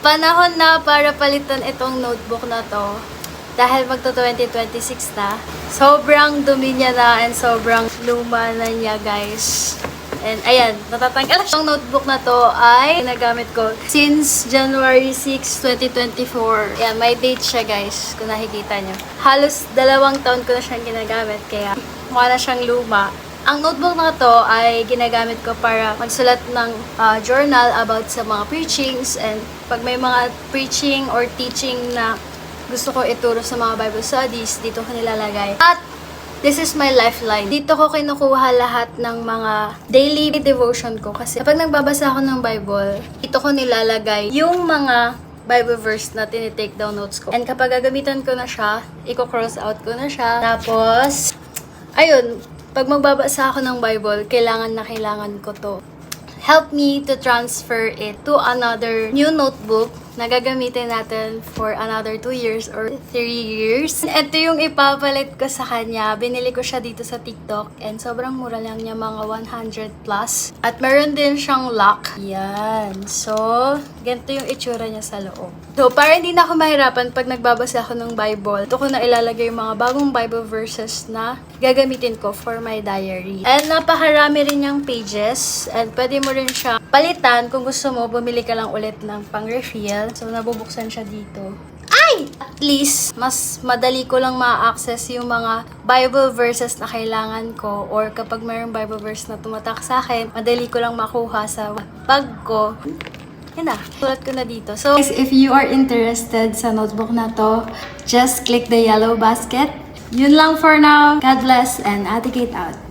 Panahon na para palitan itong notebook na to. Dahil magto 2026 na. Sobrang dumi niya na and sobrang luma na niya, guys. And ayan, natatanggal. Ang notebook na to ay ginagamit ko since January 6, 2024. Ayan, may date siya, guys, kung nakikita nyo. Halos 2 taon ko na siyang ginagamit, kaya mukha na siyang luma. Ang notebook na to ay ginagamit ko para magsulat ng journal about sa mga preachings, and pag may mga preaching or teaching na gusto ko ituro sa mga Bible studies, dito ko nilalagay. At this is my lifeline. Dito ko kinukuha lahat ng mga daily devotion ko. Kasi kapag nagbabasa ako ng Bible, dito ko nilalagay yung mga Bible verse na tinitake down notes ko. And kapag gagamitan ko na siya, i-cross out ko na siya. Tapos, ayun, pag magbabasa ako ng Bible, kailangan ko to. Help me to transfer it to another new notebook na gagamitin natin for another 2 years or 3 years. Ito yung ipapalit ko sa kanya. Binili ko siya dito sa TikTok and sobrang mura lang niya, mga 100 plus. At meron din siyang lock. Yan. So, ganito yung itsura niya sa loob. So, para hindi na ako mahirapan pag nagbabasa ako ng Bible, ito ko na ilalagay yung mga bagong Bible verses na gagamitin ko for my diary. And napakarami rin yung pages. And pwede mo rin siya palitan kung gusto mo, bumili ka lang ulit ng pang-refill. So, nabubuksan siya dito. Ay! At least, mas madali ko lang ma-access yung mga Bible verses na kailangan ko. Or kapag mayroong Bible verse na tumatak sa akin, madali ko lang makuha sa bag ko. Yan na, sulat ko na dito. So, guys, if you are interested sa notebook na to, just click the yellow basket. Yun lang for now. God bless and Ate Kate out.